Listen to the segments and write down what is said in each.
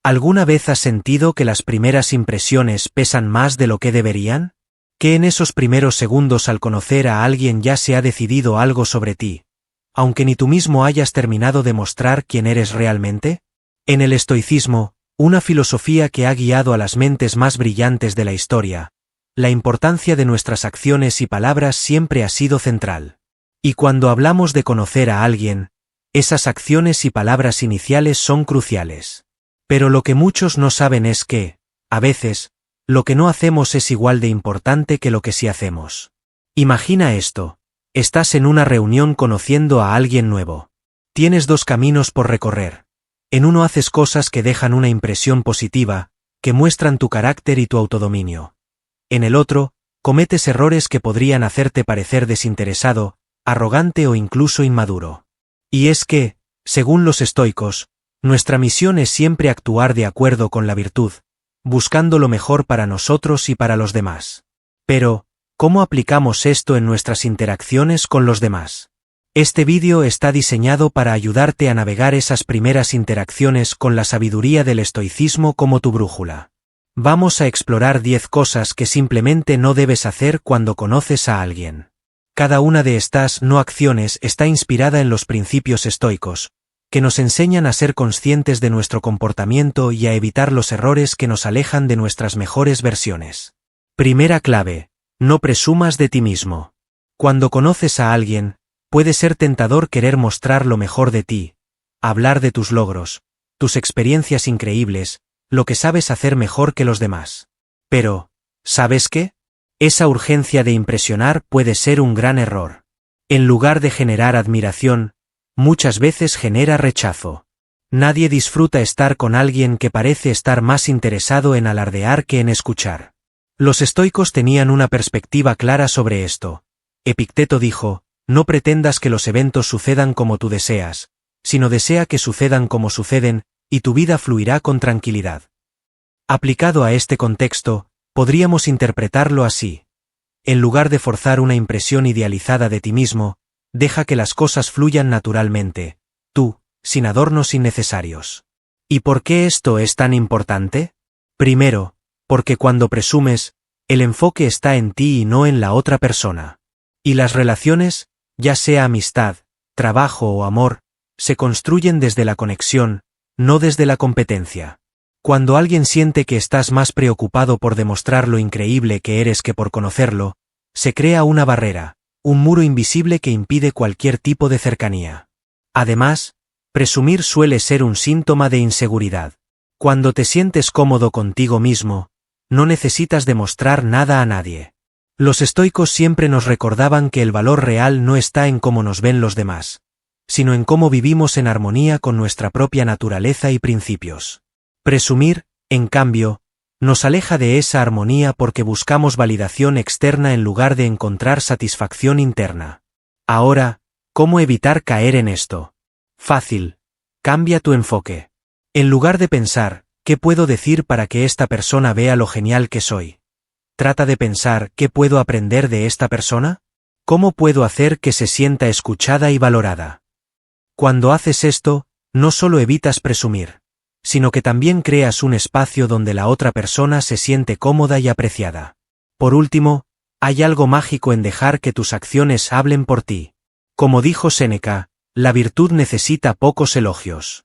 ¿Alguna vez has sentido que las primeras impresiones pesan más de lo que deberían? ¿Que en esos primeros segundos al conocer a alguien ya se ha decidido algo sobre ti, aunque ni tú mismo hayas terminado de mostrar quién eres realmente? En el estoicismo, una filosofía que ha guiado a las mentes más brillantes de la historia, la importancia de nuestras acciones y palabras siempre ha sido central. Y cuando hablamos de conocer a alguien, esas acciones y palabras iniciales son cruciales. Pero lo que muchos no saben es que, a veces, lo que no hacemos es igual de importante que lo que sí hacemos. Imagina esto: estás en una reunión conociendo a alguien nuevo. Tienes dos caminos por recorrer. En uno haces cosas que dejan una impresión positiva, que muestran tu carácter y tu autodominio. En el otro, cometes errores que podrían hacerte parecer desinteresado, arrogante o incluso inmaduro. Y es que, según los estoicos, nuestra misión es siempre actuar de acuerdo con la virtud, buscando lo mejor para nosotros y para los demás. Pero, ¿cómo aplicamos esto en nuestras interacciones con los demás? Este vídeo está diseñado para ayudarte a navegar esas primeras interacciones con la sabiduría del estoicismo como tu brújula. Vamos a explorar 10 cosas que simplemente no debes hacer cuando conoces a alguien. Cada una de estas no acciones está inspirada en los principios estoicos, que nos enseñan a ser conscientes de nuestro comportamiento y a evitar los errores que nos alejan de nuestras mejores versiones. Primera clave: no presumas de ti mismo. Cuando conoces a alguien, puede ser tentador querer mostrar lo mejor de ti, hablar de tus logros, tus experiencias increíbles, lo que sabes hacer mejor que los demás. Pero, ¿sabes qué? Esa urgencia de impresionar puede ser un gran error. En lugar de generar admiración, muchas veces genera rechazo. Nadie disfruta estar con alguien que parece estar más interesado en alardear que en escuchar. Los estoicos tenían una perspectiva clara sobre esto. Epicteto dijo: no pretendas que los eventos sucedan como tú deseas, sino desea que sucedan como suceden, y tu vida fluirá con tranquilidad. Aplicado a este contexto, podríamos interpretarlo así: en lugar de forzar una impresión idealizada de ti mismo, deja que las cosas fluyan naturalmente, tú, sin adornos innecesarios. ¿Y por qué esto es tan importante? Primero, porque cuando presumes, el enfoque está en ti y no en la otra persona. Y las relaciones, ya sea amistad, trabajo o amor, se construyen desde la conexión, no desde la competencia. Cuando alguien siente que estás más preocupado por demostrar lo increíble que eres que por conocerlo, se crea una barrera, un muro invisible que impide cualquier tipo de cercanía. Además, presumir suele ser un síntoma de inseguridad. Cuando te sientes cómodo contigo mismo, no necesitas demostrar nada a nadie. Los estoicos siempre nos recordaban que el valor real no está en cómo nos ven los demás, sino en cómo vivimos en armonía con nuestra propia naturaleza y principios. Presumir, en cambio, nos aleja de esa armonía porque buscamos validación externa en lugar de encontrar satisfacción interna. Ahora, ¿cómo evitar caer en esto? Fácil. Cambia tu enfoque. En lugar de pensar, ¿qué puedo decir para que esta persona vea lo genial que soy? Trata de pensar, ¿qué puedo aprender de esta persona? ¿Cómo puedo hacer que se sienta escuchada y valorada? Cuando haces esto, no solo evitas presumir, sino que también creas un espacio donde la otra persona se siente cómoda y apreciada. Por último, hay algo mágico en dejar que tus acciones hablen por ti. Como dijo Séneca, la virtud necesita pocos elogios.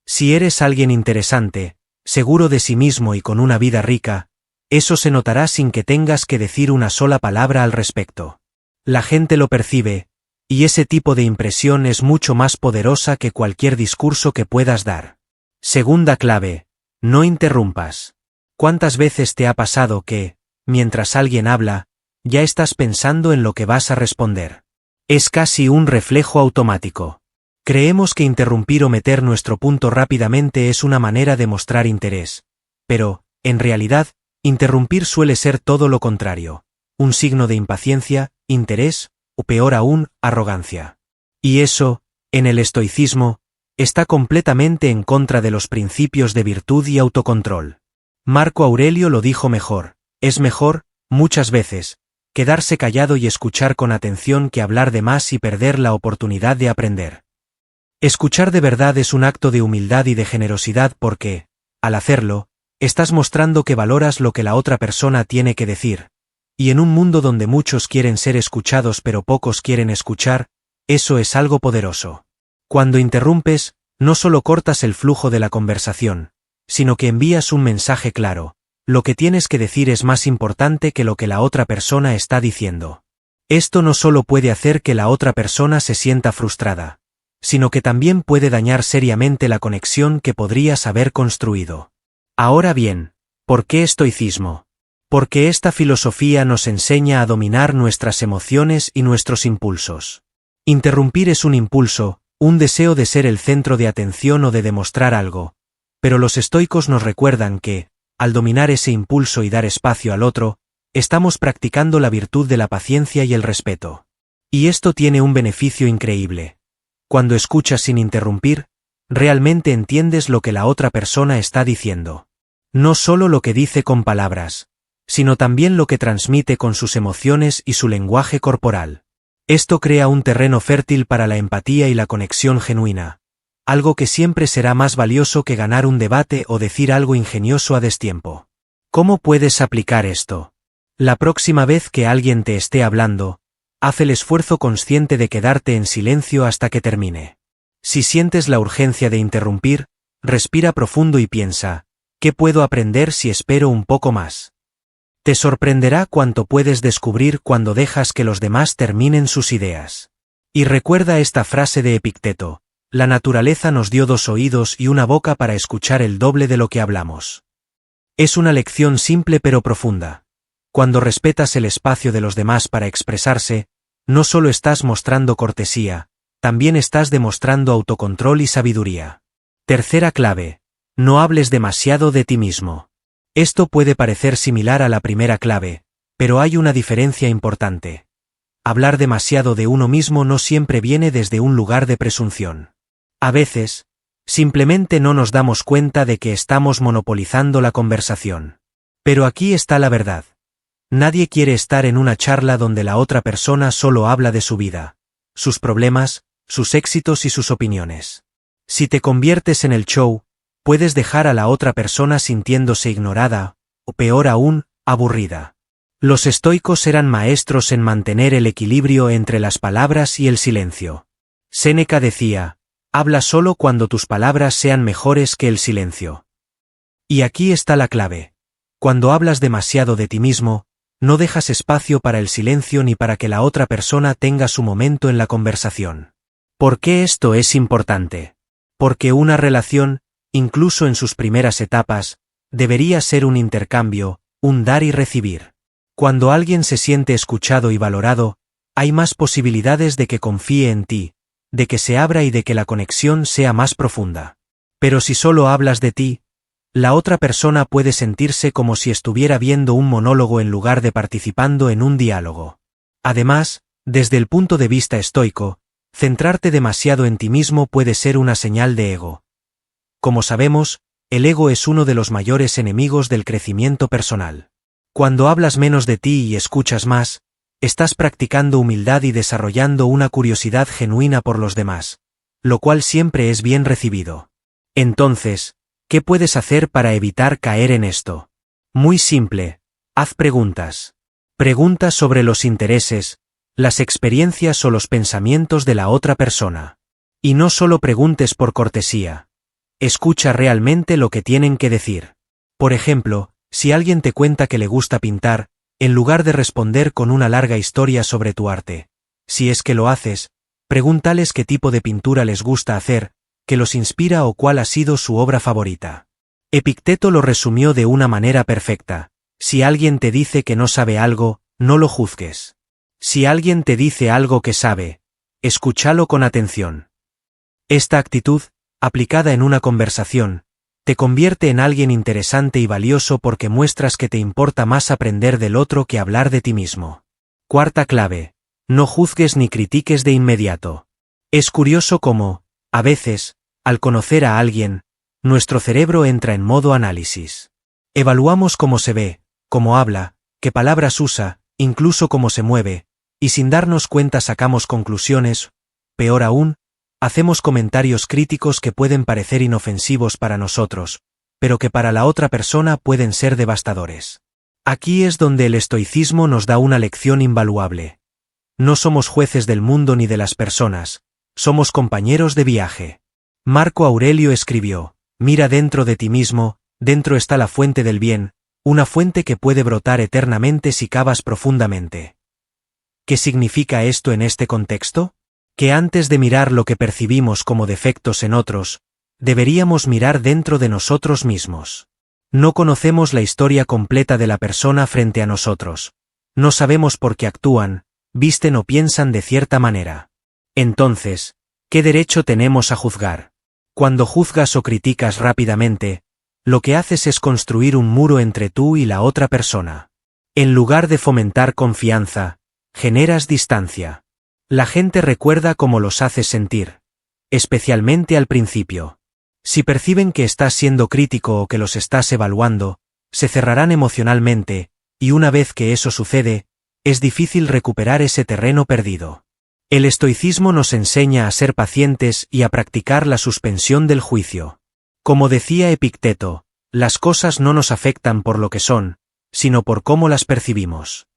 Si eres alguien interesante, seguro de sí mismo y con una vida rica, eso se notará sin que tengas que decir una sola palabra al respecto. La gente lo percibe, y ese tipo de impresión es mucho más poderosa que cualquier discurso que puedas dar. Segunda clave: no interrumpas. ¿Cuántas veces te ha pasado que, mientras alguien habla, ya estás pensando en lo que vas a responder? Es casi un reflejo automático. Creemos que interrumpir o meter nuestro punto rápidamente es una manera de mostrar interés, pero, en realidad, interrumpir suele ser todo lo contrario, un signo de impaciencia, interés, o peor aún, arrogancia. Y eso, en el estoicismo, está completamente en contra de los principios de virtud y autocontrol. Marco Aurelio lo dijo mejor: es mejor, muchas veces, quedarse callado y escuchar con atención que hablar de más y perder la oportunidad de aprender. Escuchar de verdad es un acto de humildad y de generosidad porque, Al hacerlo, estás mostrando que valoras lo que la otra persona tiene que decir. Y en un mundo donde muchos quieren ser escuchados pero pocos quieren escuchar, eso es algo poderoso. Cuando interrumpes, no solo cortas el flujo de la conversación, sino que envías un mensaje claro. Lo que tienes que decir es más importante que lo que la otra persona está diciendo. Esto no solo puede hacer que la otra persona se sienta frustrada, sino que también puede dañar seriamente la conexión que podrías haber construido. Ahora bien, ¿por qué estoicismo? Porque esta filosofía nos enseña a dominar nuestras emociones y nuestros impulsos. Interrumpir es un impulso, un deseo de ser el centro de atención o de demostrar algo, pero los estoicos nos recuerdan que, al dominar ese impulso y dar espacio al otro, estamos practicando la virtud de la paciencia y el respeto. Y esto tiene un beneficio increíble. Cuando escuchas sin interrumpir, realmente entiendes lo que la otra persona está diciendo. No solo lo que dice con palabras, sino también lo que transmite con sus emociones y su lenguaje corporal. Esto crea un terreno fértil para la empatía y la conexión genuina, algo que siempre será más valioso que ganar un debate o decir algo ingenioso a destiempo. ¿Cómo puedes aplicar esto? La próxima vez que alguien te esté hablando, haz el esfuerzo consciente de quedarte en silencio hasta que termine. Si sientes la urgencia de interrumpir, respira profundo y piensa, ¿qué puedo aprender si espero un poco más? Te sorprenderá cuánto puedes descubrir cuando dejas que los demás terminen sus ideas. Y recuerda esta frase de Epicteto: la naturaleza nos dio 2 oídos y una boca para escuchar el doble de lo que hablamos. Es una lección simple pero profunda. Cuando respetas el espacio de los demás para expresarse, no solo estás mostrando cortesía, también estás demostrando autocontrol y sabiduría. Tercera clave: no hables demasiado de ti mismo. Esto puede parecer similar a la primera clave, pero hay una diferencia importante. Hablar demasiado de uno mismo no siempre viene desde un lugar de presunción. A veces, simplemente no nos damos cuenta de que estamos monopolizando la conversación. Pero aquí está la verdad. Nadie quiere estar en una charla donde la otra persona solo habla de su vida, sus problemas, sus éxitos y sus opiniones. Si te conviertes en el show, puedes dejar a la otra persona sintiéndose ignorada, o peor aún, aburrida. Los estoicos eran maestros en mantener el equilibrio entre las palabras y el silencio. Séneca decía: habla solo cuando tus palabras sean mejores que el silencio. Y aquí está la clave. Cuando hablas demasiado de ti mismo, no dejas espacio para el silencio ni para que la otra persona tenga su momento en la conversación. ¿Por qué esto es importante? Porque una relación, incluso en sus primeras etapas, debería ser un intercambio, un dar y recibir. Cuando alguien se siente escuchado y valorado, hay más posibilidades de que confíe en ti, de que se abra y de que la conexión sea más profunda. Pero si solo hablas de ti, la otra persona puede sentirse como si estuviera viendo un monólogo en lugar de participando en un diálogo. Además, desde el punto de vista estoico, centrarte demasiado en ti mismo puede ser una señal de ego. Como sabemos, el ego es uno de los mayores enemigos del crecimiento personal. Cuando hablas menos de ti y escuchas más, estás practicando humildad y desarrollando una curiosidad genuina por los demás, lo cual siempre es bien recibido. Entonces, ¿qué puedes hacer para evitar caer en esto? Muy simple, haz preguntas. Preguntas sobre los intereses, las experiencias o los pensamientos de la otra persona. Y no solo preguntes por cortesía. Escucha realmente lo que tienen que decir. Por ejemplo, si alguien te cuenta que le gusta pintar, en lugar de responder con una larga historia sobre tu arte, si es que lo haces, pregúntales qué tipo de pintura les gusta hacer, qué los inspira o cuál ha sido su obra favorita. Epicteto lo resumió de una manera perfecta: si alguien te dice que no sabe algo, no lo juzgues. Si alguien te dice algo que sabe, escúchalo con atención. Esta actitud, aplicada en una conversación, te convierte en alguien interesante y valioso porque muestras que te importa más aprender del otro que hablar de ti mismo. Cuarta clave: no juzgues ni critiques de inmediato. Es curioso cómo, a veces, al conocer a alguien, nuestro cerebro entra en modo análisis. Evaluamos cómo se ve, cómo habla, qué palabras usa, incluso cómo se mueve, y sin darnos cuenta sacamos conclusiones, peor aún, hacemos comentarios críticos que pueden parecer inofensivos para nosotros, pero que para la otra persona pueden ser devastadores. Aquí es donde el estoicismo nos da una lección invaluable. No somos jueces del mundo ni de las personas, somos compañeros de viaje. Marco Aurelio escribió: mira dentro de ti mismo, dentro está la fuente del bien, una fuente que puede brotar eternamente si cavas profundamente. ¿Qué significa esto en este contexto? Que antes de mirar lo que percibimos como defectos en otros, deberíamos mirar dentro de nosotros mismos. No conocemos la historia completa de la persona frente a nosotros. No sabemos por qué actúan, visten o piensan de cierta manera. Entonces, ¿qué derecho tenemos a juzgar? Cuando juzgas o criticas rápidamente, lo que haces es construir un muro entre tú y la otra persona. En lugar de fomentar confianza, generas distancia. La gente recuerda cómo los haces sentir, especialmente al principio. Si perciben que estás siendo crítico o que los estás evaluando, se cerrarán emocionalmente, y una vez que eso sucede, es difícil recuperar ese terreno perdido. El estoicismo nos enseña a ser pacientes y a practicar la suspensión del juicio. Como decía Epicteto, las cosas no nos afectan por lo que son, sino por cómo las percibimos.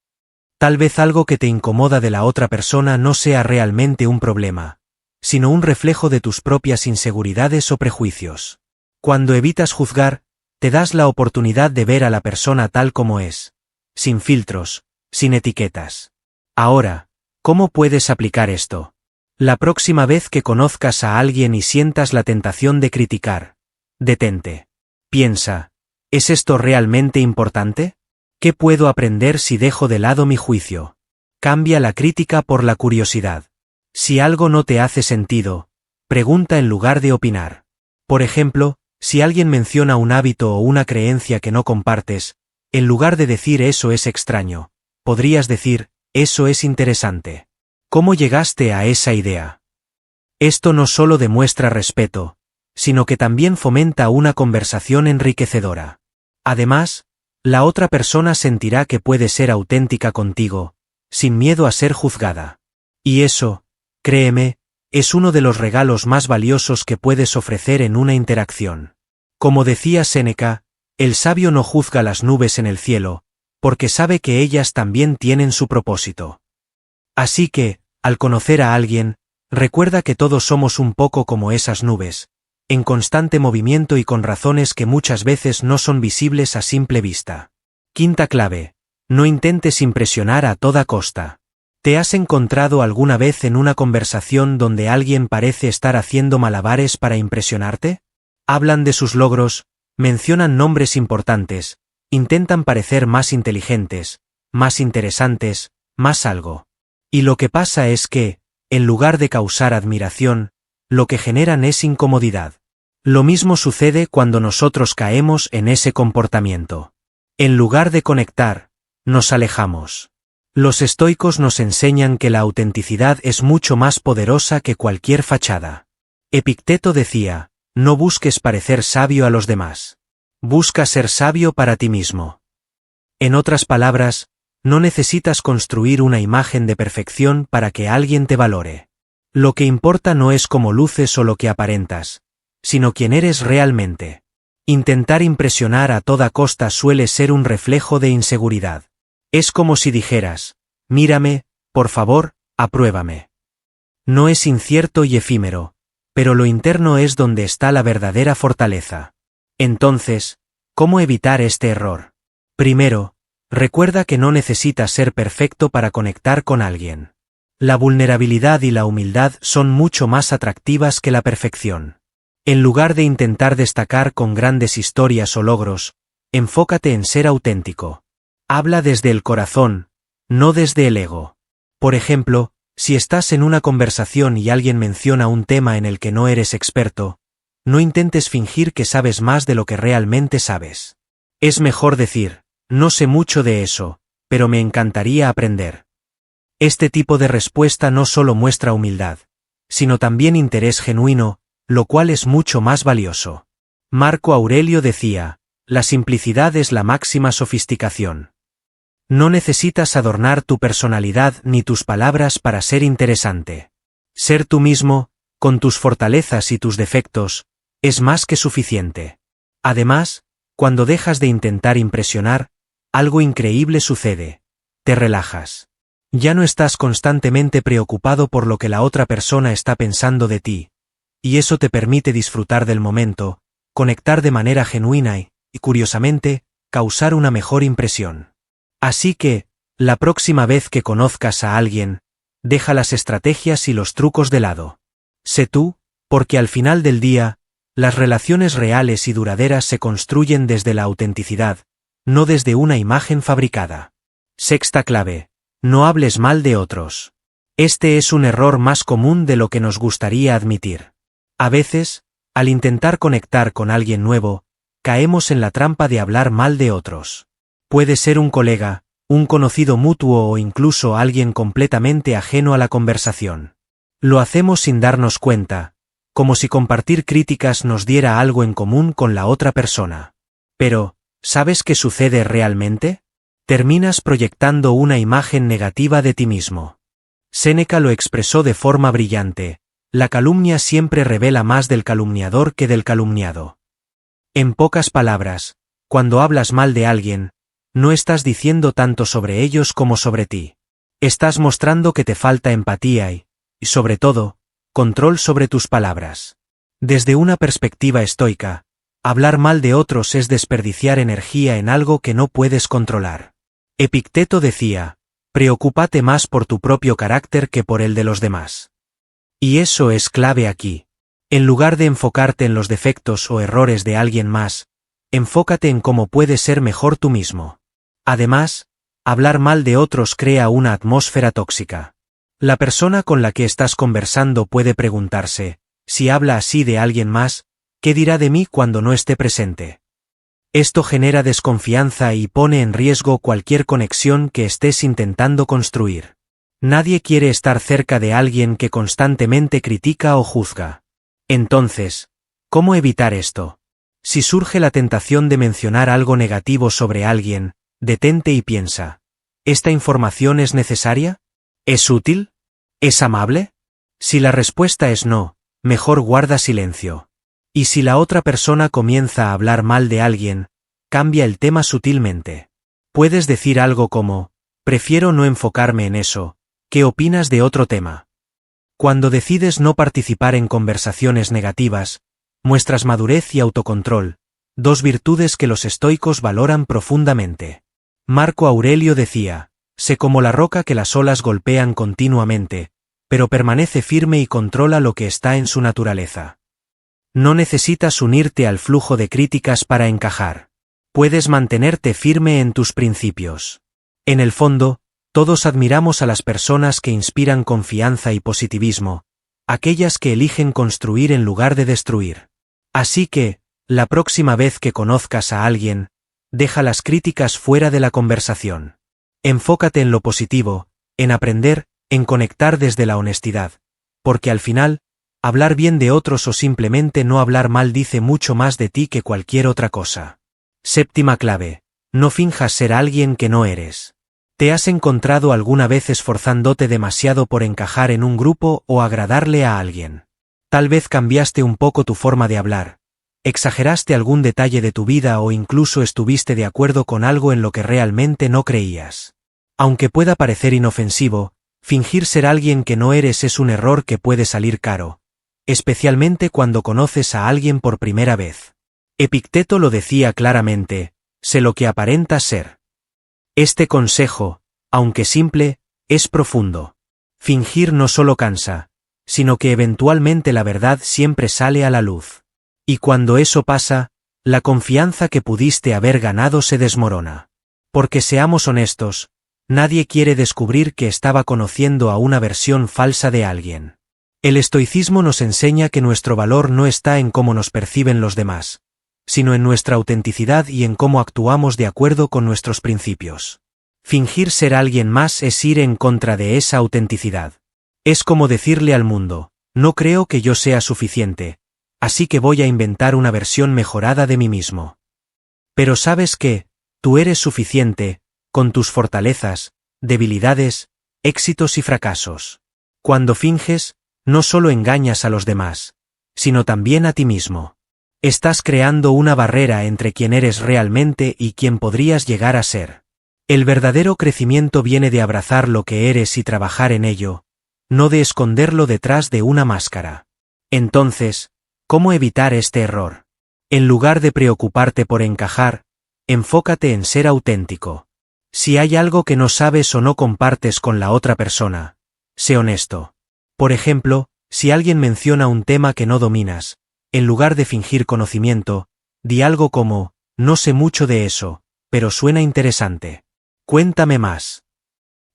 Tal vez algo que te incomoda de la otra persona no sea realmente un problema, sino un reflejo de tus propias inseguridades o prejuicios. Cuando evitas juzgar, te das la oportunidad de ver a la persona tal como es, sin filtros, sin etiquetas. Ahora, ¿cómo puedes aplicar esto? La próxima vez que conozcas a alguien y sientas la tentación de criticar, detente. Piensa, ¿es esto realmente importante? ¿Qué puedo aprender si dejo de lado mi juicio? Cambia la crítica por la curiosidad. Si algo no te hace sentido, pregunta en lugar de opinar. Por ejemplo, si alguien menciona un hábito o una creencia que no compartes, en lugar de decir eso es extraño, podrías decir, eso es interesante. ¿Cómo llegaste a esa idea? Esto no solo demuestra respeto, sino que también fomenta una conversación enriquecedora. Además, la otra persona sentirá que puede ser auténtica contigo, sin miedo a ser juzgada. Y eso, créeme, es uno de los regalos más valiosos que puedes ofrecer en una interacción. Como decía Séneca, el sabio no juzga las nubes en el cielo, porque sabe que ellas también tienen su propósito. Así que, al conocer a alguien, recuerda que todos somos un poco como esas nubes, en constante movimiento y con razones que muchas veces no son visibles a simple vista. Quinta clave: no intentes impresionar a toda costa. ¿Te has encontrado alguna vez en una conversación donde alguien parece estar haciendo malabares para impresionarte? Hablan de sus logros, mencionan nombres importantes, intentan parecer más inteligentes, más interesantes, más algo. Y lo que pasa es que, en lugar de causar admiración, lo que generan es incomodidad. Lo mismo sucede cuando nosotros caemos en ese comportamiento. En lugar de conectar, nos alejamos. Los estoicos nos enseñan que la autenticidad es mucho más poderosa que cualquier fachada. Epicteto decía, no busques parecer sabio a los demás. Busca ser sabio para ti mismo. En otras palabras, no necesitas construir una imagen de perfección para que alguien te valore. Lo que importa no es cómo luces o lo que aparentas, sino quién eres realmente. Intentar impresionar a toda costa suele ser un reflejo de inseguridad. Es como si dijeras, mírame, por favor, apruébame. No es incierto y efímero, pero lo interno es donde está la verdadera fortaleza. Entonces, ¿cómo evitar este error? Primero, recuerda que no necesitas ser perfecto para conectar con alguien. La vulnerabilidad y la humildad son mucho más atractivas que la perfección. En lugar de intentar destacar con grandes historias o logros, enfócate en ser auténtico. Habla desde el corazón, no desde el ego. Por ejemplo, si estás en una conversación y alguien menciona un tema en el que no eres experto, no intentes fingir que sabes más de lo que realmente sabes. Es mejor decir, no sé mucho de eso, pero me encantaría aprender. Este tipo de respuesta no solo muestra humildad, sino también interés genuino, lo cual es mucho más valioso. Marco Aurelio decía, la simplicidad es la máxima sofisticación. No necesitas adornar tu personalidad ni tus palabras para ser interesante. Ser tú mismo, con tus fortalezas y tus defectos, es más que suficiente. Además, cuando dejas de intentar impresionar, algo increíble sucede. Te relajas. Ya no estás constantemente preocupado por lo que la otra persona está pensando de ti, y eso te permite disfrutar del momento, conectar de manera genuina y, curiosamente, causar una mejor impresión. Así que, la próxima vez que conozcas a alguien, deja las estrategias y los trucos de lado. Sé tú, porque al final del día, las relaciones reales y duraderas se construyen desde la autenticidad, no desde una imagen fabricada. Sexta clave: no hables mal de otros. Este es un error más común de lo que nos gustaría admitir. A veces, al intentar conectar con alguien nuevo, caemos en la trampa de hablar mal de otros. Puede ser un colega, un conocido mutuo o incluso alguien completamente ajeno a la conversación. Lo hacemos sin darnos cuenta, como si compartir críticas nos diera algo en común con la otra persona. Pero, ¿sabes qué sucede realmente? Terminas proyectando una imagen negativa de ti mismo. Séneca lo expresó de forma brillante: la calumnia siempre revela más del calumniador que del calumniado. En pocas palabras, cuando hablas mal de alguien, no estás diciendo tanto sobre ellos como sobre ti. Estás mostrando que te falta empatía y, sobre todo, control sobre tus palabras. Desde una perspectiva estoica, hablar mal de otros es desperdiciar energía en algo que no puedes controlar. Epicteto decía: preocúpate más por tu propio carácter que por el de los demás. Y eso es clave aquí. En lugar de enfocarte en los defectos o errores de alguien más, enfócate en cómo puedes ser mejor tú mismo. Además, hablar mal de otros crea una atmósfera tóxica. La persona con la que estás conversando puede preguntarse: si habla así de alguien más, ¿qué dirá de mí cuando no esté presente? Esto genera desconfianza y pone en riesgo cualquier conexión que estés intentando construir. Nadie quiere estar cerca de alguien que constantemente critica o juzga. Entonces, ¿cómo evitar esto? Si surge la tentación de mencionar algo negativo sobre alguien, detente y piensa: ¿esta información es necesaria? ¿Es útil? ¿Es amable? Si la respuesta es no, mejor guarda silencio. Y si la otra persona comienza a hablar mal de alguien, cambia el tema sutilmente. Puedes decir algo como: prefiero no enfocarme en eso, ¿qué opinas de otro tema? Cuando decides no participar en conversaciones negativas, muestras madurez y autocontrol, dos virtudes que los estoicos valoran profundamente. Marco Aurelio decía: sé como la roca que las olas golpean continuamente, pero permanece firme y controla lo que está en su naturaleza. No necesitas unirte al flujo de críticas para encajar. Puedes mantenerte firme en tus principios. En el fondo, todos admiramos a las personas que inspiran confianza y positivismo, aquellas que eligen construir en lugar de destruir. Así que, la próxima vez que conozcas a alguien, deja las críticas fuera de la conversación. Enfócate en lo positivo, en aprender, en conectar desde la honestidad, porque al final, hablar bien de otros o simplemente no hablar mal dice mucho más de ti que cualquier otra cosa. Séptima clave: no finjas ser alguien que no eres. ¿Te has encontrado alguna vez esforzándote demasiado por encajar en un grupo o agradarle a alguien? Tal vez cambiaste un poco tu forma de hablar, exageraste algún detalle de tu vida o incluso estuviste de acuerdo con algo en lo que realmente no creías. Aunque pueda parecer inofensivo, fingir ser alguien que no eres es un error que puede salir caro, especialmente cuando conoces a alguien por primera vez. Epicteto lo decía claramente: sé lo que aparentas ser. Este consejo, aunque simple, es profundo. Fingir no solo cansa, sino que eventualmente la verdad siempre sale a la luz. Y cuando eso pasa, la confianza que pudiste haber ganado se desmorona. Porque seamos honestos, nadie quiere descubrir que estaba conociendo a una versión falsa de alguien. El estoicismo nos enseña que nuestro valor no está en cómo nos perciben los demás, sino en nuestra autenticidad y en cómo actuamos de acuerdo con nuestros principios. Fingir ser alguien más es ir en contra de esa autenticidad. Es como decirle al mundo: no creo que yo sea suficiente, así que voy a inventar una versión mejorada de mí mismo. Pero ¿sabes qué? Tú eres suficiente, con tus fortalezas, debilidades, éxitos y fracasos. Cuando finges, no solo engañas a los demás, sino también a ti mismo. Estás creando una barrera entre quien eres realmente y quien podrías llegar a ser. El verdadero crecimiento viene de abrazar lo que eres y trabajar en ello, no de esconderlo detrás de una máscara. Entonces, ¿cómo evitar este error? En lugar de preocuparte por encajar, enfócate en ser auténtico. Si hay algo que no sabes o no compartes con la otra persona, sé honesto. Por ejemplo, si alguien menciona un tema que no dominas, en lugar de fingir conocimiento, di algo como, no sé mucho de eso, pero suena interesante. Cuéntame más.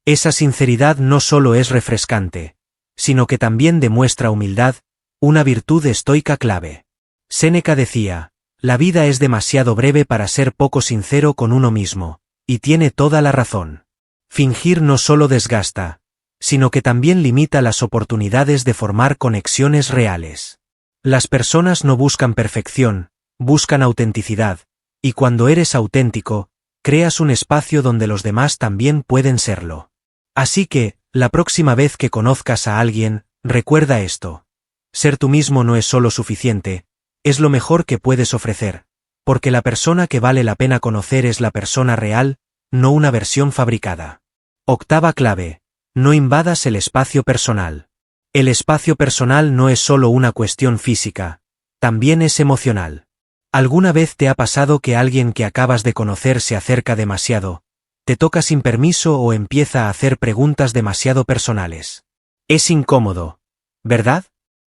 Esa sinceridad no solo es refrescante, sino que también demuestra humildad, una virtud estoica clave. Séneca decía, la vida es demasiado breve para ser poco sincero con uno mismo, y tiene toda la razón. Fingir no solo desgasta, sino que también limita las oportunidades de formar conexiones reales. Las personas no buscan perfección, buscan autenticidad, y cuando eres auténtico, creas un espacio donde los demás también pueden serlo. Así que, la próxima vez que conozcas a alguien, recuerda esto. Ser tú mismo no es solo suficiente, es lo mejor que puedes ofrecer, porque la persona que vale la pena conocer es la persona real, no una versión fabricada. Octava clave, no invadas el espacio personal. El espacio personal no es solo una cuestión física, también es emocional. ¿Alguna vez te ha pasado que alguien que acabas de conocer se acerca demasiado, te toca sin permiso o empieza a hacer preguntas demasiado personales? Es incómodo, ¿verdad?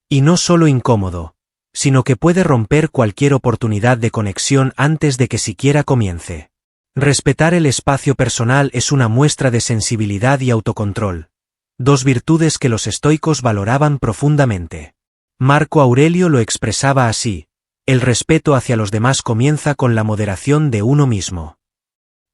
Y no solo incómodo, sino que puede romper cualquier oportunidad de conexión antes de que siquiera comience. Respetar el espacio personal es una muestra de sensibilidad y autocontrol, dos virtudes que los estoicos valoraban profundamente. Marco Aurelio lo expresaba así: el respeto hacia los demás comienza con la moderación de uno mismo.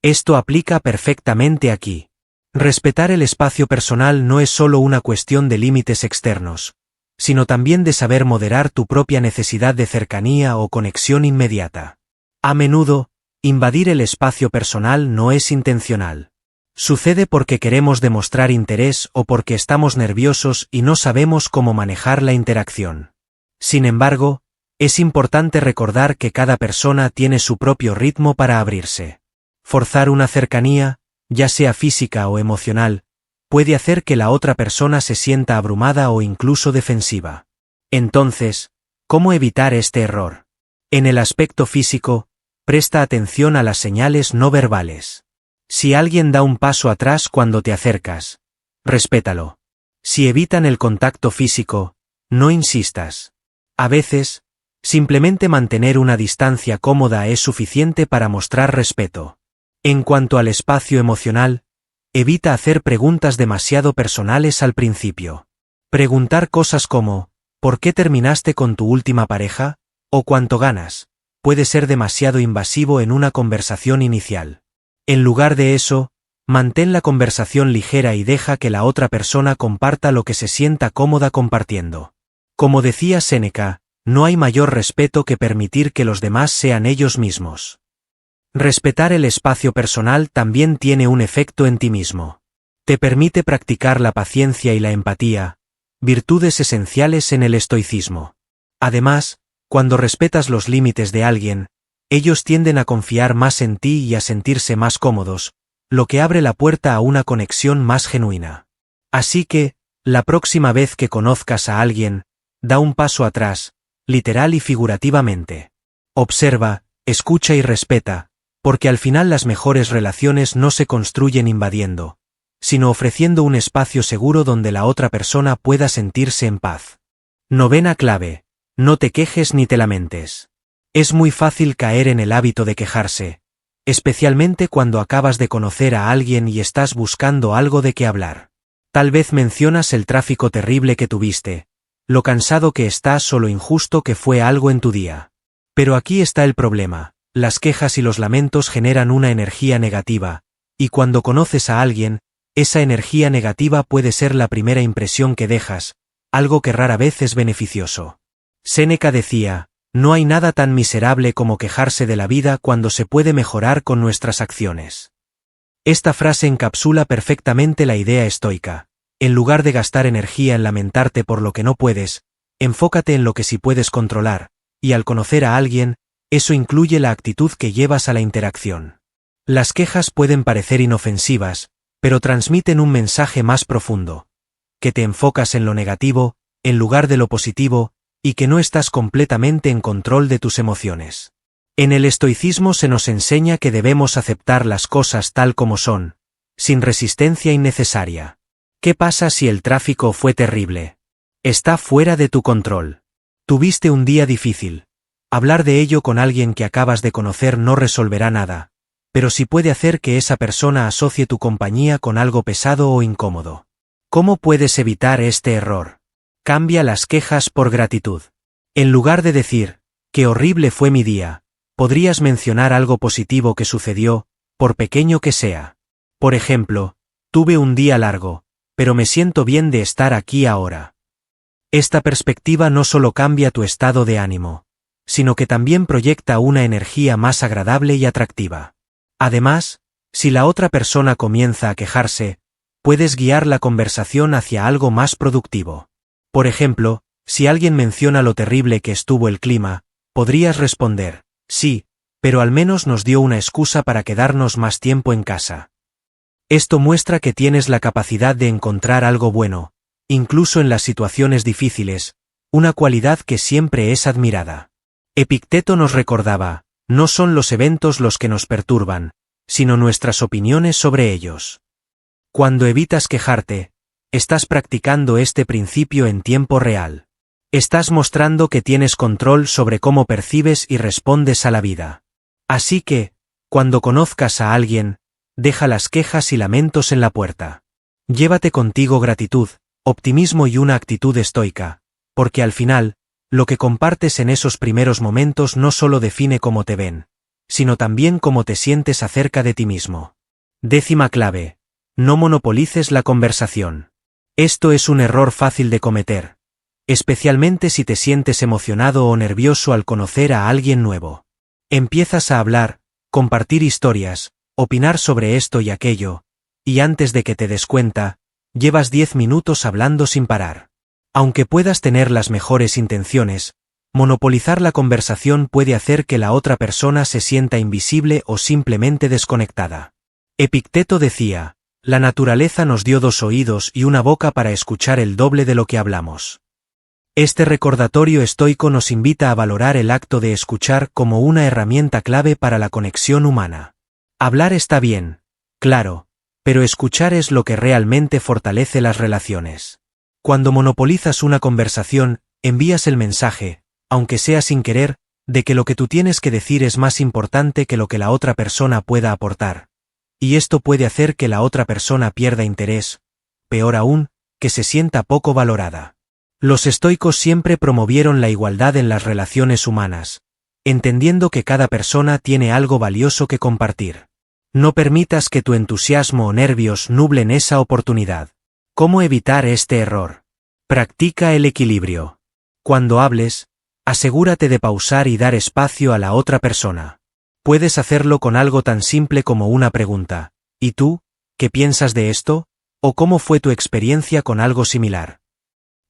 Esto aplica perfectamente aquí. Respetar el espacio personal no es solo una cuestión de límites externos, sino también de saber moderar tu propia necesidad de cercanía o conexión inmediata. A menudo, invadir el espacio personal no es intencional. Sucede porque queremos demostrar interés o porque estamos nerviosos y no sabemos cómo manejar la interacción. Sin embargo, es importante recordar que cada persona tiene su propio ritmo para abrirse. Forzar una cercanía, ya sea física o emocional, puede hacer que la otra persona se sienta abrumada o incluso defensiva. Entonces, ¿cómo evitar este error? En el aspecto físico, presta atención a las señales no verbales. Si alguien da un paso atrás cuando te acercas, respétalo. Si evitan el contacto físico, no insistas. A veces, simplemente mantener una distancia cómoda es suficiente para mostrar respeto. En cuanto al espacio emocional, evita hacer preguntas demasiado personales al principio. Preguntar cosas como, ¿por qué terminaste con tu última pareja? ¿O cuánto ganas? Puede ser demasiado invasivo en una conversación inicial. En lugar de eso, mantén la conversación ligera y deja que la otra persona comparta lo que se sienta cómoda compartiendo. Como decía Séneca, no hay mayor respeto que permitir que los demás sean ellos mismos. Respetar el espacio personal también tiene un efecto en ti mismo. Te permite practicar la paciencia y la empatía, virtudes esenciales en el estoicismo. Además, cuando respetas los límites de alguien, ellos tienden a confiar más en ti y a sentirse más cómodos, lo que abre la puerta a una conexión más genuina. Así que, la próxima vez que conozcas a alguien, da un paso atrás, literal y figurativamente. Observa, escucha y respeta, porque al final las mejores relaciones no se construyen invadiendo, sino ofreciendo un espacio seguro donde la otra persona pueda sentirse en paz. Novena clave: no te quejes ni te lamentes. Es muy fácil caer en el hábito de quejarse, especialmente cuando acabas de conocer a alguien y estás buscando algo de qué hablar. Tal vez mencionas el tráfico terrible que tuviste, lo cansado que estás o lo injusto que fue algo en tu día. Pero aquí está el problema: las quejas y los lamentos generan una energía negativa, y cuando conoces a alguien, esa energía negativa puede ser la primera impresión que dejas, algo que rara vez es beneficioso. Séneca decía: no hay nada tan miserable como quejarse de la vida cuando se puede mejorar con nuestras acciones. Esta frase encapsula perfectamente la idea estoica. En lugar de gastar energía en lamentarte por lo que no puedes, enfócate en lo que sí puedes controlar, y al conocer a alguien, eso incluye la actitud que llevas a la interacción. Las quejas pueden parecer inofensivas, pero transmiten un mensaje más profundo, que te enfocas en lo negativo, en lugar de lo positivo, y que no estás completamente en control de tus emociones. En el estoicismo se nos enseña que debemos aceptar las cosas tal como son, sin resistencia innecesaria. ¿Qué pasa si el tráfico fue terrible? Está fuera de tu control. Tuviste un día difícil. Hablar de ello con alguien que acabas de conocer no resolverá nada, pero sí puede hacer que esa persona asocie tu compañía con algo pesado o incómodo. ¿Cómo puedes evitar este error? Cambia las quejas por gratitud. En lugar de decir, qué horrible fue mi día, podrías mencionar algo positivo que sucedió, por pequeño que sea. Por ejemplo, tuve un día largo, pero me siento bien de estar aquí ahora. Esta perspectiva no solo cambia tu estado de ánimo, sino que también proyecta una energía más agradable y atractiva. Además, si la otra persona comienza a quejarse, puedes guiar la conversación hacia algo más productivo. Por ejemplo, si alguien menciona lo terrible que estuvo el clima, podrías responder, sí, pero al menos nos dio una excusa para quedarnos más tiempo en casa. Esto muestra que tienes la capacidad de encontrar algo bueno, incluso en las situaciones difíciles, una cualidad que siempre es admirada. Epicteto nos recordaba, no son los eventos los que nos perturban, sino nuestras opiniones sobre ellos. Cuando evitas quejarte, estás practicando este principio en tiempo real. Estás mostrando que tienes control sobre cómo percibes y respondes a la vida. Así que, cuando conozcas a alguien, deja las quejas y lamentos en la puerta. Llévate contigo gratitud, optimismo y una actitud estoica, porque al final, lo que compartes en esos primeros momentos no solo define cómo te ven, sino también cómo te sientes acerca de ti mismo. 10ª clave. No monopolices la conversación. Esto es un error fácil de cometer, especialmente si te sientes emocionado o nervioso al conocer a alguien nuevo. Empiezas a hablar, compartir historias, opinar sobre esto y aquello, y antes de que te des cuenta, llevas 10 minutos hablando sin parar. Aunque puedas tener las mejores intenciones, monopolizar la conversación puede hacer que la otra persona se sienta invisible o simplemente desconectada. Epicteto decía, la naturaleza nos dio 2 oídos y una boca para escuchar el doble de lo que hablamos. Este recordatorio estoico nos invita a valorar el acto de escuchar como una herramienta clave para la conexión humana. Hablar está bien, claro, pero escuchar es lo que realmente fortalece las relaciones. Cuando monopolizas una conversación, envías el mensaje, aunque sea sin querer, de que lo que tú tienes que decir es más importante que lo que la otra persona pueda aportar. Y esto puede hacer que la otra persona pierda interés, peor aún, que se sienta poco valorada. Los estoicos siempre promovieron la igualdad en las relaciones humanas, entendiendo que cada persona tiene algo valioso que compartir. No permitas que tu entusiasmo o nervios nublen esa oportunidad. ¿Cómo evitar este error? Practica el equilibrio. Cuando hables, asegúrate de pausar y dar espacio a la otra persona. Puedes hacerlo con algo tan simple como una pregunta. ¿Y tú? ¿Qué piensas de esto? ¿O cómo fue tu experiencia con algo similar?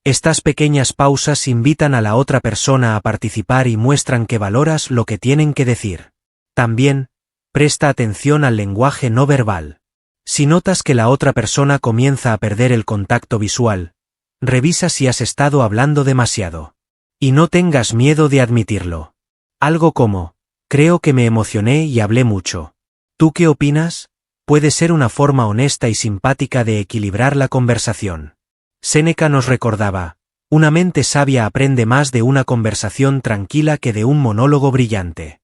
Estas pequeñas pausas invitan a la otra persona a participar y muestran que valoras lo que tienen que decir. También, presta atención al lenguaje no verbal. Si notas que la otra persona comienza a perder el contacto visual, revisa si has estado hablando demasiado. Y no tengas miedo de admitirlo. Algo como, creo que me emocioné y hablé mucho. ¿Tú qué opinas? Puede ser una forma honesta y simpática de equilibrar la conversación. Séneca nos recordaba, una mente sabia aprende más de una conversación tranquila que de un monólogo brillante.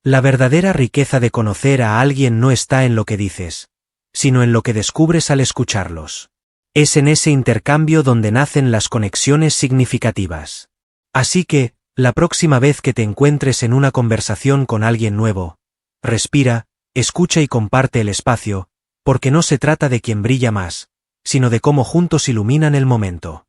La verdadera riqueza de conocer a alguien no está en lo que dices, sino en lo que descubres al escucharlos. Es en ese intercambio donde nacen las conexiones significativas. Así que, la próxima vez que te encuentres en una conversación con alguien nuevo, respira, escucha y comparte el espacio, porque no se trata de quién brilla más, sino de cómo juntos iluminan el momento.